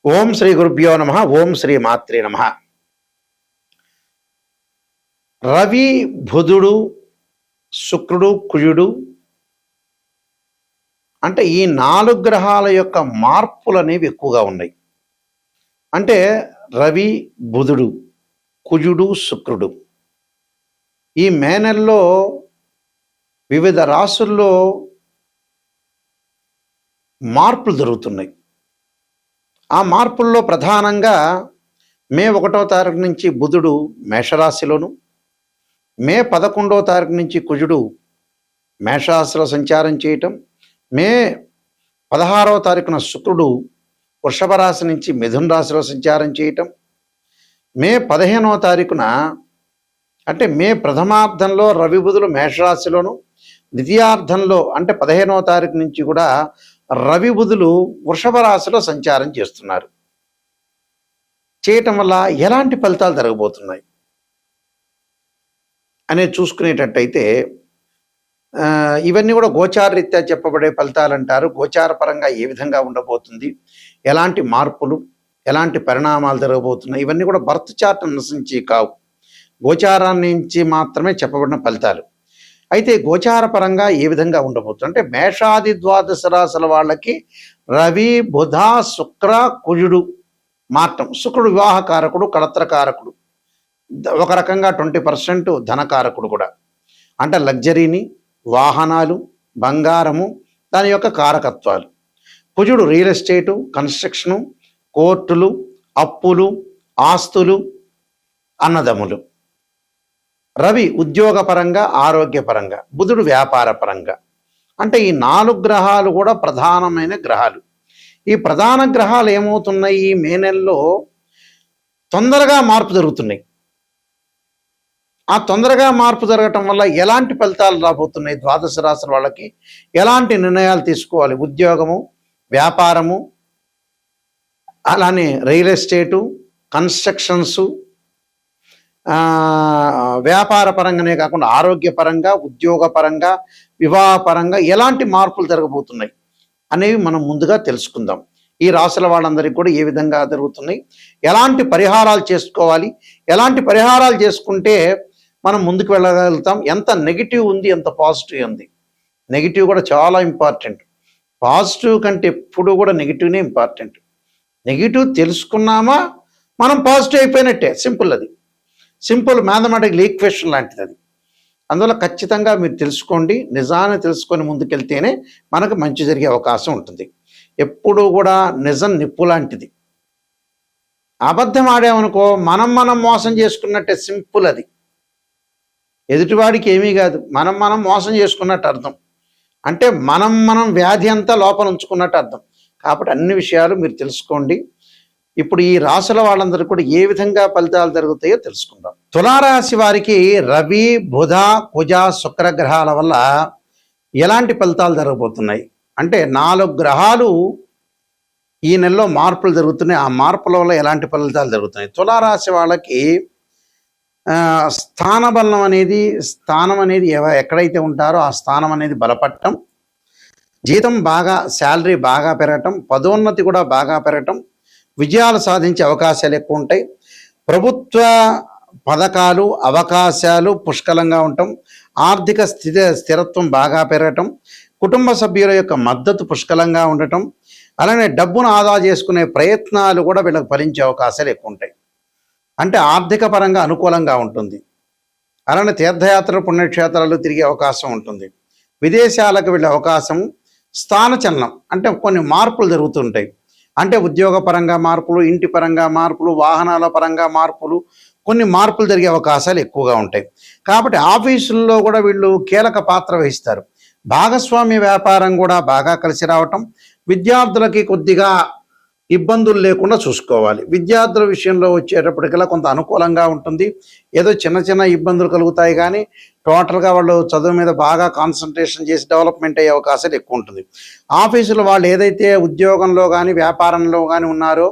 ఓం శ్రీ గురుభ్యో నమః. ఓం శ్రీ మాత్రే నమః. రవి, బుధుడు, శుక్రుడు, కుజుడు అంటే ఈ 4 గ్రహాల యొక్క మార్పులు అనేవి ఎక్కువగా ఉన్నాయి. అంటే రవి, బుధుడు, కుజుడు, శుక్రుడు ఈ మే నెలలో వివిధ రాశుల్లో మార్పులు జరుగుతున్నాయి. ఆ మార్పుల్లో ప్రధానంగా మే 1వ తారీఖు నుంచి బుధుడు మేషరాశిలోను, మే 11వ తారీఖు నుంచి కుజుడు మేషరాశిలో సంచారం చేయటం, మే 16వ తారీఖున శుక్రుడు వృషభ రాశి నుంచి మిథున రాశిలో సంచారం చేయటం, మే 15వ తారీఖున అంటే మే ప్రథమార్థంలో రవి బుధులు మేషరాశిలోను, ద్వితీయార్థంలో అంటే 15వ తారీఖు నుంచి కూడా రవి బుధులు వృషభ రాశిలో సంచారం చేస్తున్నారు. చేయటం వల్ల ఎలాంటి ఫలితాలు జరగబోతున్నాయి అనేది చూసుకునేటట్టయితే ఇవన్నీ కూడా గోచార రీత్యా చెప్పబడే ఫలితాలు అంటారు. గోచార పరంగా ఏ విధంగా ఉండబోతుంది, ఎలాంటి మార్పులు, ఎలాంటి పరిణామాలు జరగబోతున్నాయి, ఇవన్నీ కూడా బర్త్ చార్ట్ అనుసరించి కావు, గోచారాన్ని నుంచి మాత్రమే చెప్పబడిన ఫలితాలు. అయితే గోచార పరంగా ఏ విధంగా ఉండబోతుంది అంటే మేషాది ద్వాదశ రాశుల వాళ్ళకి రవి, బుధ, శుక్ర, కుజుడు మాత్రం. శుక్రుడు వివాహకారకుడు, కళత్రకారకుడు, ఒక రకంగా 20% ధనకారకుడు కూడా. అంటే లగ్జరీని, వాహనాలు, బంగారము దాని యొక్క కారకత్వాలు. కుజుడు రియల్ ఎస్టేటు, కన్స్ట్రక్షను, కోర్టులు, అప్పులు, ఆస్తులు, అన్నదమ్ములు. రవి ఉద్యోగపరంగా, ఆరోగ్యపరంగా, బుధుడు వ్యాపార పరంగా. అంటే ఈ 4 గ్రహాలు కూడా ప్రధానమైన గ్రహాలు. ఈ ప్రధాన గ్రహాలు ఏమవుతున్నాయి, ఈ మే నెలలో తొందరగా మార్పు జరుగుతున్నాయి. ఆ తొందరగా మార్పు జరగటం వల్ల ఎలాంటి ఫలితాలు రాబోతున్నాయి, ద్వాదశ రాశుల వాళ్ళకి ఎలాంటి నిర్ణయాలు తీసుకోవాలి, ఉద్యోగము, వ్యాపారము, అలానే రియల్ ఎస్టేటు, కన్స్ట్రక్షన్సు, వ్యాపార పరంగానే కాకుండా ఆరోగ్యపరంగా, ఉద్యోగపరంగా, వివాహపరంగా ఎలాంటి మార్పులు జరగబోతున్నాయి అనేవి మనం ముందుగా తెలుసుకుందాం. ఈ రాశుల వాళ్ళందరికీ కూడా ఏ విధంగా జరుగుతున్నాయి, ఎలాంటి పరిహారాలు చేసుకోవాలి, ఎలాంటి పరిహారాలు చేసుకుంటే మనం ముందుకు వెళ్ళగలుగుతాం, ఎంత నెగిటివ్ ఉంది, ఎంత పాజిటివ్ ఉంది. నెగిటివ్ కూడా చాలా ఇంపార్టెంట్. పాజిటివ్ కంటే ఎప్పుడు కూడా నెగిటివ్నే ఇంపార్టెంట్. నెగిటివ్ తెలుసుకున్నామా మనం పాజిటివ్ అయిపోయినట్టే. సింపుల్, అది సింపుల్ మ్యాథమెటికల్ ఈక్వేషన్ లాంటిది అది. అందువల్ల ఖచ్చితంగా మీరు తెలుసుకోండి. నిజాన్ని తెలుసుకొని ముందుకెళ్తేనే మనకు మంచి జరిగే అవకాశం ఉంటుంది. ఎప్పుడూ కూడా నిజం నిప్పు లాంటిది. అబద్ధం ఆడామనుకో మనం మోసం చేసుకున్నట్టే. సింపుల్ అది. ఎదుటివాడికి ఏమీ కాదు, మనం మోసం చేసుకున్నట్టు అర్థం. అంటే మనం వ్యాధి అంతా లోపల ఉంచుకున్నట్టు అర్థం. కాబట్టి అన్ని విషయాలు మీరు తెలుసుకోండి. ఇప్పుడు ఈ రాశుల వాళ్ళందరూ కూడా ఏ విధంగా ఫలితాలు జరుగుతాయో తెలుసుకుందాం. తులారాశి వారికి రవి, బుధ, కుజ, శుక్ర గ్రహాల వల్ల ఎలాంటి ఫలితాలు జరగబోతున్నాయి అంటే 4 గ్రహాలు ఈ నెలలో మార్పులు జరుగుతున్నాయి. ఆ మార్పుల వల్ల ఎలాంటి ఫలితాలు జరుగుతున్నాయి. తులారాశి వాళ్ళకి స్థానం అనేది ఎక్కడైతే ఉంటారో ఆ స్థానం అనేది బలపడటం, జీతం బాగా, శాలరీ బాగా పెరగటం, పదోన్నతి కూడా బాగా పెరగటం, విజయాలు సాధించే అవకాశాలు ఎక్కువ ఉంటాయి. ప్రభుత్వ పథకాలు, అవకాశాలు పుష్కలంగా ఉండటం, ఆర్థిక స్థిరత్వం బాగా పెరగటం, కుటుంబ సభ్యుల యొక్క మద్దతు పుష్కలంగా ఉండటం, అలానే డబ్బును ఆదా చేసుకునే ప్రయత్నాలు కూడా వీళ్ళకి ఫలించే అవకాశాలు ఎక్కువ ఉంటాయి. అంటే ఆర్థిక పరంగా అనుకూలంగా ఉంటుంది. అలానే తీర్థయాత్రలు, పుణ్యక్షేత్రాలు తిరిగే అవకాశం ఉంటుంది. విదేశాలకు వెళ్ళే అవకాశం, స్థానచలనం అంటే కొన్ని మార్పులు జరుగుతుంటాయి. అంటే ఉద్యోగ పరంగా మార్పులు, ఇంటి పరంగా మార్పులు, వాహనాల పరంగా మార్పులు, కొన్ని మార్పులు జరిగే అవకాశాలు ఎక్కువగా ఉంటాయి. కాబట్టి ఆఫీసుల్లో కూడా వీళ్ళు కీలక పాత్ర వహిస్తారు. భాగస్వామ్య వ్యాపారం కూడా బాగా కలిసి రావటం, విద్యార్థులకి కొద్దిగా ఇబ్బందులు లేకుండా చూసుకోవాలి. విద్యార్థుల విషయంలో వచ్చేటప్పటికల్లా కొంత అనుకూలంగా ఉంటుంది. ఏదో చిన్న ఇబ్బందులు కలుగుతాయి, కానీ టోటల్గా వాళ్ళు చదువు మీద బాగా కాన్సన్ట్రేషన్ చేసి డెవలప్మెంట్ అయ్యే అవకాశాలు ఎక్కువ ఉంటుంది. ఆఫీసులో వాళ్ళు ఏదైతే ఉద్యోగంలో కానీ వ్యాపారంలో కానీ ఉన్నారో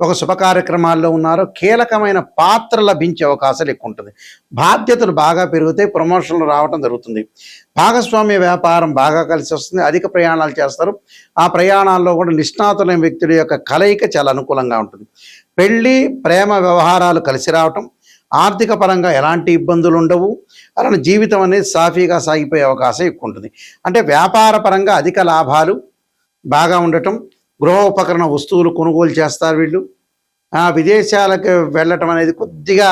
ఒక శుభ కార్యక్రమాల్లో ఉన్నారో కీలకమైన పాత్ర లభించే అవకాశాలు ఎక్కువ ఉంటుంది. బాధ్యతలు బాగా పెరుగుతాయి, ప్రమోషన్లు రావడం జరుగుతుంది. భాగస్వామ్య వ్యాపారం బాగా కలిసి వస్తుంది, అధిక ప్రయాణాలు చేస్తారు. ఆ ప్రయాణాల్లో కూడా నిష్ణాతులైన వ్యక్తుల యొక్క కలయిక చాలా అనుకూలంగా ఉంటుంది. పెళ్ళి, ప్రేమ వ్యవహారాలు కలిసి రావటం, ఆర్థిక పరంగా ఎలాంటి ఇబ్బందులు ఉండవు. అలానే జీవితం అనేది సాఫీగా సాగిపోయే అవకాశం ఎక్కువ ఉంటుంది. అంటే వ్యాపార పరంగా అధిక లాభాలు బాగా ఉండటం, గృహ ఉపకరణ వస్తువులు కొనుగోలు చేస్తారు వీళ్ళు. విదేశాలకు వెళ్ళటం అనేది కొద్దిగా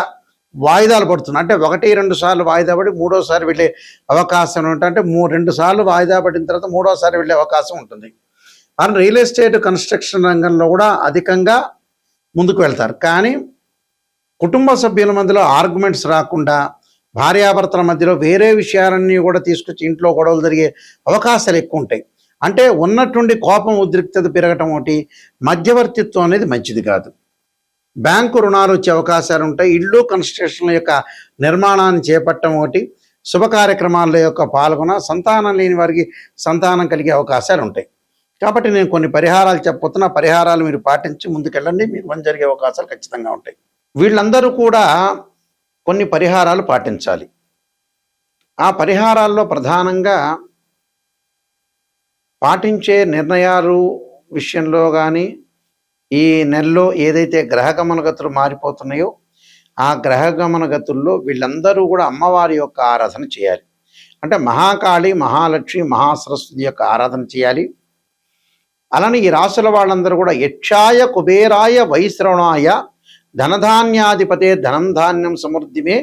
వాయిదాలు పడుతుంది. అంటే 1-2 సార్లు వాయిదా పడి మూడోసారి వెళ్ళే అవకాశం ఉంటుంది. అంటే 2 సార్లు వాయిదా పడిన తర్వాత మూడోసారి వెళ్ళే అవకాశం ఉంటుంది. అండ్ రియల్ ఎస్టేట్, కన్స్ట్రక్షన్ రంగంలో కూడా అధికంగా ముందుకు వెళ్తారు. కానీ కుటుంబ సభ్యుల మధ్యలో ఆర్గ్యుమెంట్స్ రాకుండా, భార్యాభర్తల మధ్యలో వేరే విషయాలన్నీ కూడా తీసుకొచ్చి ఇంట్లో గొడవలు జరిగే అవకాశాలు ఎక్కువ ఉంటాయి. అంటే ఉన్నట్టుండి కోపం, ఉద్రిక్తత పెరగటం ఒకటి, మధ్యవర్తిత్వం అనేది మంచిది కాదు. బ్యాంకు రుణాలు వచ్చే అవకాశాలు ఉంటాయి. ఇళ్ళు, కన్స్ట్రక్షన్ల యొక్క నిర్మాణాన్ని చేపట్టడం ఒకటి, శుభ కార్యక్రమాల యొక్క పాల్గొన, సంతానం లేని వారికి సంతానం కలిగే అవకాశాలు ఉంటాయి. కాబట్టి నేను కొన్ని పరిహారాలు చెప్పబోతున్నా. పరిహారాలు మీరు పాటించి ముందుకెళ్ళండి, మీకు మంచి జరిగే అవకాశాలు ఖచ్చితంగా ఉంటాయి. వీళ్ళందరూ కూడా కొన్ని పరిహారాలు పాటించాలి. ఆ పరిహారాల్లో ప్రధానంగా పాటించే నిర్ణయాలు విషయంలో కానీ, ఈ నెలలో ఏదైతే గ్రహగమన గతులు మారిపోతున్నాయో ఆ గ్రహగమన గతుల్లో వీళ్ళందరూ కూడా అమ్మవారి యొక్క ఆరాధన చేయాలి. అంటే మహాకాళి, మహాలక్ష్మి, మహాసరస్వతి యొక్క ఆరాధన చేయాలి. అలానే ఈ రాసుల వాళ్ళందరూ కూడా యక్షాయ, కుబేరాయ, వైశ్రవణాయ, ధనధాన్యాధిపతే ధనం ధాన్యం సమృద్ధిమే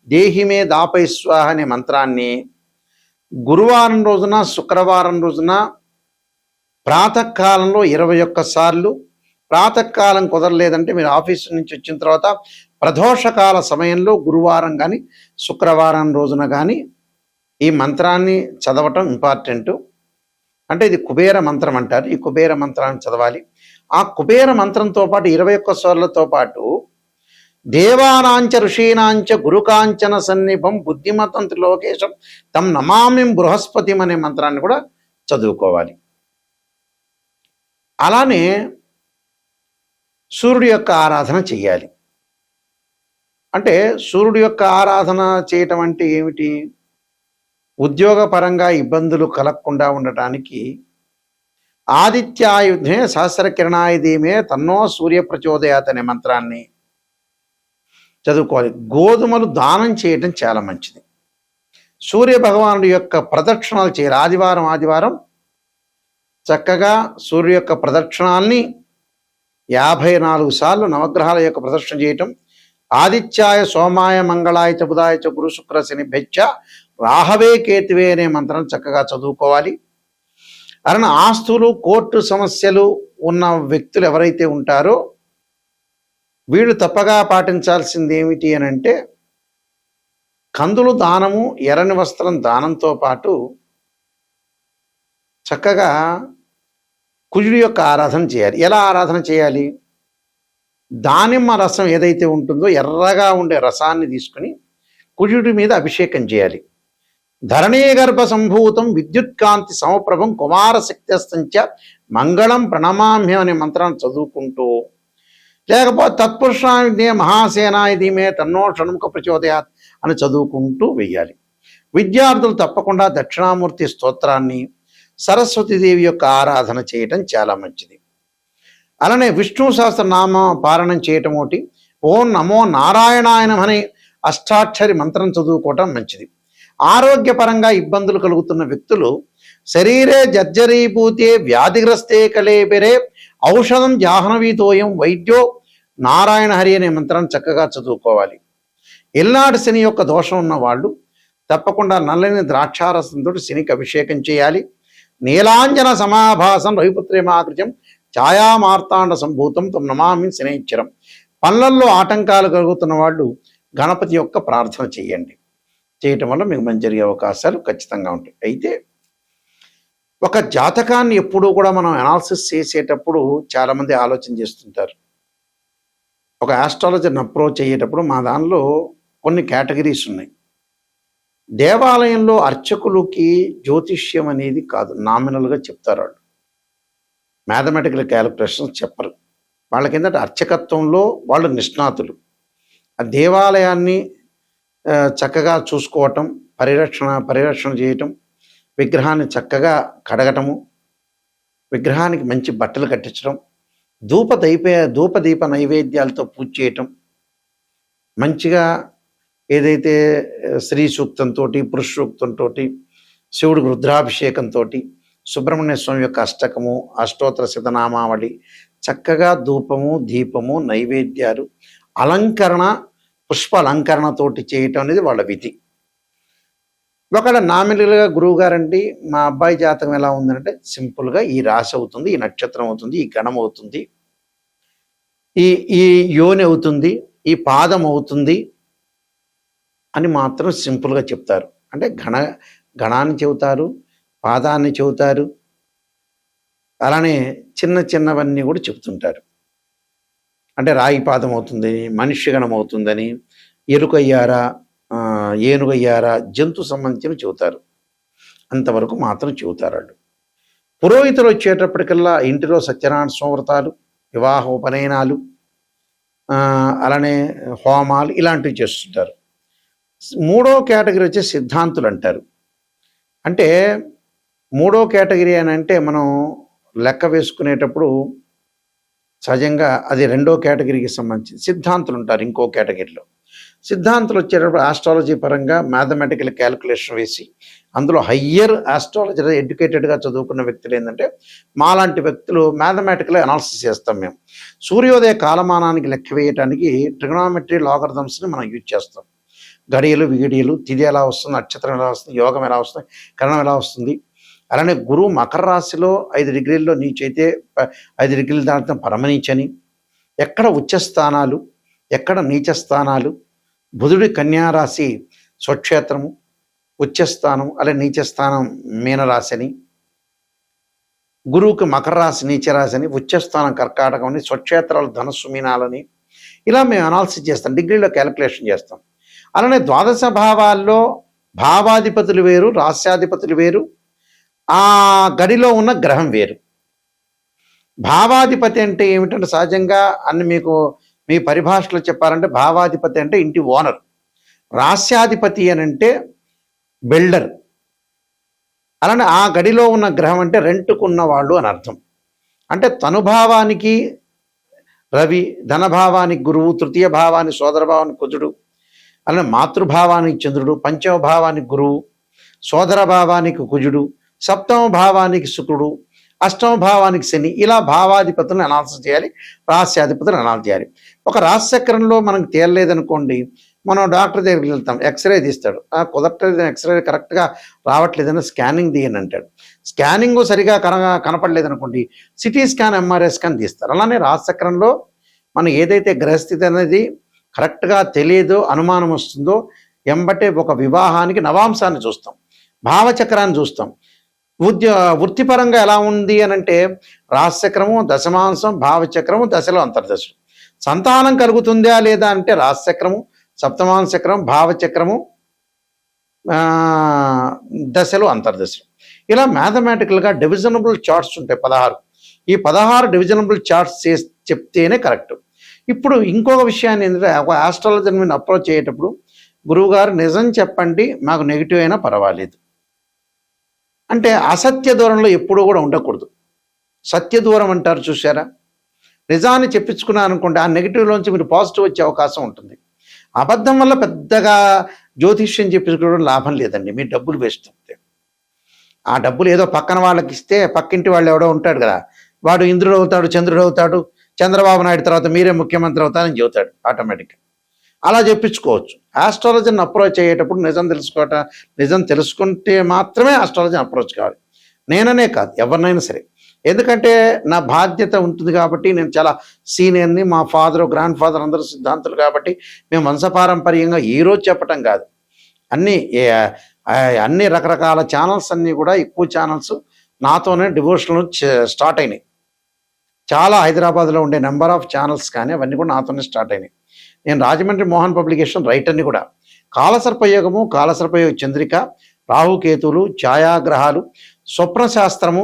దేహిమే దాపై స్వాహ అనే మంత్రాన్ని గురువారం రోజున, శుక్రవారం రోజున ప్రాతకాలంలో 21 సార్లు, ప్రాతకాలం కుదరలేదంటే మీరు ఆఫీసు నుంచి వచ్చిన తర్వాత ప్రదోషకాల సమయంలో గురువారం కానీ శుక్రవారం రోజున కానీ ఈ మంత్రాన్ని చదవటం ఇంపార్టెంటు. అంటే ఇది కుబేర మంత్రం అంటారు. ఈ కుబేర మంత్రాన్ని చదవాలి. ఆ కుబేర మంత్రంతో పాటు 21 సార్లతో పాటు దేవానాంచ ఋషీనాంచ గురుకాంచన సన్నిభం బుద్ధిమతం త్రిలోకేశం తం నమామిం బృహస్పతిం అనే మంత్రాన్ని కూడా చదువుకోవాలి. అలానే సూర్యుడి యొక్క ఆరాధన చేయాలి. అంటే సూర్యుడి యొక్క ఆరాధన చేయటం అంటే ఏమిటి? ఉద్యోగపరంగా ఇబ్బందులు కలగకుండా ఉండటానికి ఆదిత్యాయుధే సహస్రకిరణాయ ధీమే తన్నో సూర్య ప్రచోదయాత్ అనే మంత్రాన్ని చదువుకోవాలి. గోధుమలు దానం చేయటం చాలా మంచిది. సూర్య భగవానుడి యొక్క ప్రదక్షిణాలు చేయాలి. ఆదివారం చక్కగా సూర్య యొక్క ప్రదక్షిణాల్ని 54 సార్లు నవగ్రహాల యొక్క ప్రదక్షిణ చేయటం. ఆదిత్యాయ, సోమాయ, మంగళాయ చ బుధాయ చ గురు శుక్ర శని భెచ్చ రాహవే కేతువే అనే మంత్రం చక్కగా చదువుకోవాలి. అలానే ఆస్తులు, కోర్టు సమస్యలు ఉన్న వ్యక్తులు ఎవరైతే ఉంటారో వీళ్ళు తప్పగా పాటించాల్సింది ఏమిటి అని అంటే కందులు దానము, ఎర్రని వస్త్రం దానంతో పాటు చక్కగా కుజుడి యొక్క ఆరాధన చేయాలి. ఎలా ఆరాధన చేయాలి? దానిమ్మ రసం ఏదైతే ఉంటుందో ఎర్రగా ఉండే రసాన్ని తీసుకుని కుజుడి మీద అభిషేకం చేయాలి. ధరణీ గర్భ సంభూతం విద్యుత్కాంతి సమప్రభం కుమార శక్తిస్తంచ మంగళం ప్రణమామ్యం అనే మంత్రాన్ని చదువుకుంటూ, లేకపోతే తత్పురుషాయ మహాసేనాయ ధీమే తన్నో షణ్ముఖ ప్రచోదయాత్ అని చదువుకుంటూ వెయ్యాలి. విద్యార్థులు తప్పకుండా దక్షిణామూర్తి స్తోత్రాన్ని, సరస్వతీదేవి యొక్క ఆరాధన చేయటం చాలా మంచిది. అలానే విష్ణు సహస్రనామ పారాయణం చేయటం ఒకటి, ఓం నమో నారాయణాయనం అనే అష్టాక్షరి మంత్రం చదువుకోవటం మంచిది. ఆరోగ్యపరంగా ఇబ్బందులు కలుగుతున్న వ్యక్తులు శరీరే జర్జరీభూతే వ్యాధిగ్రస్తే కలేబెరే ఔషధం జాహ్నవీతోయం వైద్యో నారాయణ హరి అనే మంత్రాన్ని చక్కగా చదువుకోవాలి. ఎల్నాడు శని యొక్క దోషం ఉన్న వాళ్ళు తప్పకుండా నల్లని ద్రాక్షారసంతో శనికి అభిషేకం చేయాలి. నీలాంజన సమాభాసం రవిపుత్రేమాకృత్యం ఛాయామార్తాండ సంభూతం తం నమామి శనైశ్చరం. పనులల్లో ఆటంకాలు కలుగుతున్న వాళ్ళు గణపతి యొక్క ప్రార్థన చేయండి. చేయటం వల్ల మీకు మంచి జరిగే అవకాశాలు ఖచ్చితంగా ఉంటాయి. అయితే ఒక జాతకాన్ని ఎప్పుడూ కూడా మనం అనాలిసిస్ చేసేటప్పుడు చాలామంది ఆలోచన చేస్తుంటారు. ఒక ఆస్ట్రాలజర్ని అప్రోచ్ అయ్యేటప్పుడు మా దానిలో కొన్ని కేటగిరీస్ ఉన్నాయి. దేవాలయంలో అర్చకులకి జ్యోతిష్యం అనేది కాదు, నామినల్గా చెప్తారు వాళ్ళు. మ్యాథమెటికల్ క్యాలిక్యులేషన్స్ చెప్పరు. వాళ్ళకి ఏంటంటే అర్చకత్వంలో వాళ్ళు నిష్ణాతులు. ఆ దేవాలయాన్ని చక్కగా చూసుకోవటం, పరిరక్షణ చేయటం, విగ్రహాన్ని చక్కగా కడగటము, విగ్రహానికి మంచి బట్టలు కట్టించడం, ధూపదీప నైవేద్యాలతో పూజ చేయటం, మంచిగా ఏదైతే శ్రీ సూక్తంతో, పురుష సూక్తంతో, శివుడికి రుద్రాభిషేకంతో, సుబ్రహ్మణ్య స్వామి యొక్క అష్టకము, అష్టోత్తర శతనామావళి, చక్కగా ధూపము, దీపము, నైవేద్యాలు, అలంకరణ, పుష్ప అలంకరణతోటి చేయటం అనేది వాళ్ళ విధి. ఒకవేళ నామినల్గా గురువు గారండి మా అబ్బాయి జాతకం ఎలా ఉందంటే సింపుల్గా ఈ రాశి అవుతుంది, ఈ నక్షత్రం అవుతుంది, ఈ గణం అవుతుంది, ఈ ఈ యోని అవుతుంది, ఈ పాదం అవుతుంది అని మాత్రం సింపుల్గా చెప్తారు. అంటే గణాన్ని చెబుతారు, పాదాన్ని చెబుతారు, అలానే చిన్నవన్నీ కూడా చెబుతుంటారు. అంటే రాయి పాదం అవుతుందని, మనిషి గణం అవుతుందని, ఎరుకయ్యారా, ఏనుగయ్యారా, జంతు సంబంధించిన చెబుతారు. అంతవరకు మాత్రం చెబుతారు వాళ్ళు. పురోహితులు వచ్చేటప్పటికల్లా ఇంటిలో సత్యనారాయణ స్వామి వ్రతాలు, వివాహ ఉపనయనాలు, అలానే హోమాలు ఇలాంటివి చేస్తుంటారు. మూడో కేటగిరీ వచ్చే సిద్ధాంతులు అంటారు. అంటే మూడో కేటగిరీ అని అంటే మనం లెక్క వేసుకునేటప్పుడు సహజంగా అది రెండో కేటగిరీకి సంబంధించి సిద్ధాంతులు ఉంటారు. ఇంకో కేటగిరీలో సిద్ధాంతులు వచ్చేటప్పుడు ఆస్ట్రాలజీ పరంగా మ్యాథమెటికల్ క్యాలిక్యులేషన్ వేసి అందులో హయ్యర్ ఆస్ట్రాలజీ ఎడ్యుకేటెడ్గా చదువుకున్న వ్యక్తులు ఏంటంటే మాలాంటి వ్యక్తులు మ్యాథమెటికల్ అనాలిసిస్ చేస్తాం. మేము సూర్యోదయ కాలమానానికి లెక్క వేయటానికి ట్రిగనామెట్రీ లాగరిథమ్స్ని మనం యూజ్ చేస్తాం. గడియలు, విగిడియలు, తిథి ఎలా వస్తుంది, నక్షత్రం ఎలా వస్తుంది, యోగం ఎలా వస్తుంది, కరణం ఎలా వస్తుంది. అలానే గురువు మకర రాశిలో 5 డిగ్రీల్లో నీచైతే 5 డిగ్రీలు దాటిన పరమనీచని, ఎక్కడ ఉచ్చస్థానాలు, ఎక్కడ నీచ స్థానాలు, బుధుడి కన్యారాశి స్వక్షేత్రము, ఉచ్చస్థానం అలా నీచస్థానం మీనరాశి అని, గురువుకి మకర రాశి నీచరాశి అని, ఉచ్చస్థానం కర్కాటకం అని, స్వక్షేత్రాలు ధనస్సు మీనాలని, ఇలా మేము అనాలిసిస్ చేస్తాం, డిగ్రీలో క్యాలిక్యులేషన్ చేస్తాం. అలానే ద్వాదశ భావాల్లో భావాధిపతులు వేరు, రాస్యాధిపతులు వేరు, ఆ గడిలో ఉన్న గ్రహం వేరు. భావాధిపతి అంటే ఏమిటంటే సహజంగా అన్ని మీకు మీ పరిభాషలో చెప్పారంటే భావాధిపతి అంటే ఇంటి ఓనర్, రాస్యాధిపతి అని అంటే బిల్డర్, అలానే ఆ గడిలో ఉన్న గ్రహం అంటే రెంట్కున్న వాళ్ళు అని అర్థం. అంటే తనుభావానికి రవి, ధనభావానికి గురువు, తృతీయ భావానికి సోదర భావానికి కుజుడు, అలానే మాతృభావానికి చంద్రుడు, పంచమ భావానికి గురువు, సోదర భావానికి కుజుడు, సప్తమ భావానికి శుక్రుడు, అష్టమ భావానికి శని, ఇలా భావాధిపతులను అనాలిసిస్ చేయాలి, రాస్యాధిపతులను అనాలిసిస్ చేయాలి. ఒక రాశిచక్రంలో మనకు తేలలేదనుకోండి, మనం డాక్టర్ దగ్గరికి వెళ్తాం, ఎక్స్రే తీస్తాడు, కుదరట్లేదు, ఎక్స్రే కరెక్ట్గా రావట్లేదని స్కానింగ్ తీయని అంటాడు. స్కానింగ్ సరిగా కనపడలేదనుకోండి, సిటీ స్కాన్, ఎంఆర్ఐ స్కాన్ తీస్తారు. అలానే రాశిచక్రంలో మనం ఏదైతే గ్రహస్థితి అనేది కరెక్ట్గా తెలియదో, అనుమానం వస్తుందో, ఎంబటే ఒక వివాహానికి నవాంశాన్ని చూస్తాం, భావచక్రాన్ని చూస్తాం. వృత్తిపరంగా ఎలా ఉంది అని అంటే రాశిచక్రము, దశమాంశం, భావచక్రము, దశలో అంతర్దశలు. సంతానం కలుగుతుందా లేదా అంటే రాశిచక్రము, సప్తమాంశ చక్రం, భావచక్రము, దశలు, అంతర్దశలు. ఇలా మ్యాథమెటికల్గా డివిజనబుల్ చార్ట్స్ ఉంటాయి 16. ఈ 16 డివిజనబుల్ చార్ట్స్ చెప్తేనే కరెక్ట్. ఇప్పుడు ఇంకొక విషయాన్ని ఏంటంటే ఒక ఆస్ట్రాలజర్ని మీరు అప్రోచ్ అయ్యేటప్పుడు, గురువుగారు నిజం చెప్పండి, మాకు నెగిటివ్ అయినా పర్వాలేదు అంటే అసత్య దూరంలో ఎప్పుడూ కూడా ఉండకూడదు. సత్య దూరం అంటారు చూసారా, నిజాన్ని చెప్పించుకున్నాను అనుకోండి, ఆ నెగిటివ్లోంచి మీరు పాజిటివ్ వచ్చే అవకాశం ఉంటుంది. అబద్ధం వల్ల పెద్దగా జ్యోతిష్యం చెప్పించుకోవడం లాభం లేదండి, మీ డబ్బులు వేస్ట్ అవుతాయి. ఆ డబ్బులు ఏదో పక్కన వాళ్ళకి ఇస్తే, పక్కింటి వాళ్ళు ఎవడో ఉంటాడు కదా, వాడు ఇంద్రుడు అవుతాడు, చంద్రుడు అవుతాడు, చంద్రబాబు నాయుడు తర్వాత మీరే ముఖ్యమంత్రి అవుతారని చెబుతాడు ఆటోమేటిక్గా. అలా చెప్పించుకోవచ్చు. ఆస్ట్రాలజీని అప్రోచ్ అయ్యేటప్పుడు నిజం తెలుసుకుంటే మాత్రమే ఆస్ట్రాలజీని అప్రోచ్ కావాలి. నేననే కాదు, ఎవరినైనా సరే. ఎందుకంటే నా బాధ్యత ఉంటుంది కాబట్టి, నేను చాలా సీనియర్ని, మా ఫాదరు, గ్రాండ్ ఫాదర్ అందరూ సిద్ధాంతులు కాబట్టి మేము వంశపారంపర్యంగా ఈరోజు చెప్పటం కాదు. అన్ని రకరకాల ఛానల్స్ అన్నీ కూడా, ఎక్కువ ఛానల్స్ నాతోనే డివోషనల్ స్టార్ట్ అయినాయి. చాలా హైదరాబాద్లో ఉండే నెంబర్ ఆఫ్ ఛానల్స్ కానీ అవన్నీ కూడా నాతోనే స్టార్ట్ అయినాయి. నేను రాజమండ్రి మోహన్ పబ్లికేషన్ రైటర్ని కూడా. కాలసర్పయోగము, కాలసర్పయోగ చంద్రిక, రాహుకేతువులు, ఛాయాగ్రహాలు, స్వప్నశాస్త్రము,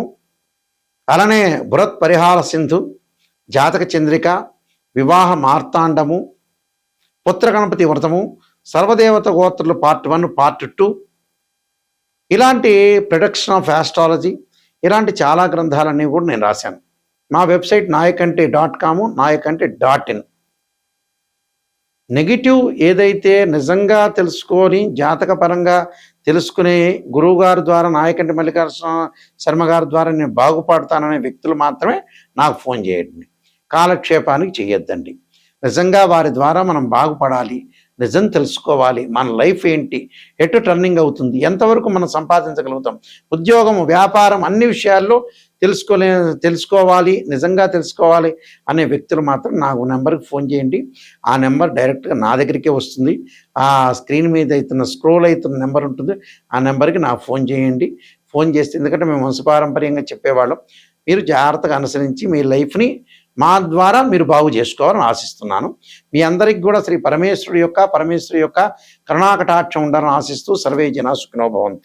అలానే బృహత్ పరిహార సింధు, జాతక చంద్రిక, వివాహ మార్తాండము, పుత్ర గణపతి వ్రతము, సర్వదేవత గోత్రులు పార్ట్ 1 పార్ట్ 2, ఇలాంటి ప్రొడక్షన్ ఆఫ్ ఆస్ట్రాలజీ, ఇలాంటి చాలా గ్రంథాలన్నీ కూడా నేను రాశాను. మా వెబ్సైట్ nayakanti.com, nayakanti.in. నెగిటివ్ ఏదైతే నిజంగా తెలుసుకొని జాతకపరంగా తెలుసుకునే గురువు గారి ద్వారా, నాయకంటి మల్లికార్జున శర్మ గారి ద్వారా నేను బాగుపడతాననే వ్యక్తులు మాత్రమే నాకు ఫోన్ చేయండి. కాలక్షేపానికి చేయొద్దండి. నిజంగా వారి ద్వారా మనం బాగుపడాలి, నిజం తెలుసుకోవాలి, మన లైఫ్ ఏంటి, ఎటు టర్నింగ్ అవుతుంది, ఎంతవరకు మనం సంపాదించగలుగుతాం, ఉద్యోగం, వ్యాపారం, అన్ని విషయాల్లో తెలుసుకోవాలి, నిజంగా తెలుసుకోవాలి అనే వ్యక్తులు మాత్రం నాకు నెంబర్కి ఫోన్ చేయండి. ఆ నెంబర్ డైరెక్ట్గా నా దగ్గరికే వస్తుంది. ఆ స్క్రీన్ మీద అవుతున్న స్క్రోల్ అవుతున్న నెంబర్ ఉంటుంది, ఆ నెంబర్కి నాకు ఫోన్ చేయండి. ఫోన్ చేస్తే, ఎందుకంటే మేము వంశపారంపర్యంగా చెప్పేవాళ్ళం, మీరు జాగ్రత్తగా అనుసరించి మీ లైఫ్ని మా ద్వారా మీరు బాగు చేసుకోవాలని ఆశిస్తున్నాను. మీ అందరికి కూడా శ్రీ పరమేశ్వరుడి యొక్క కరుణాకటాక్షం ఉండాలని ఆశిస్తూ సర్వే జనా సుఖినో భవంతు.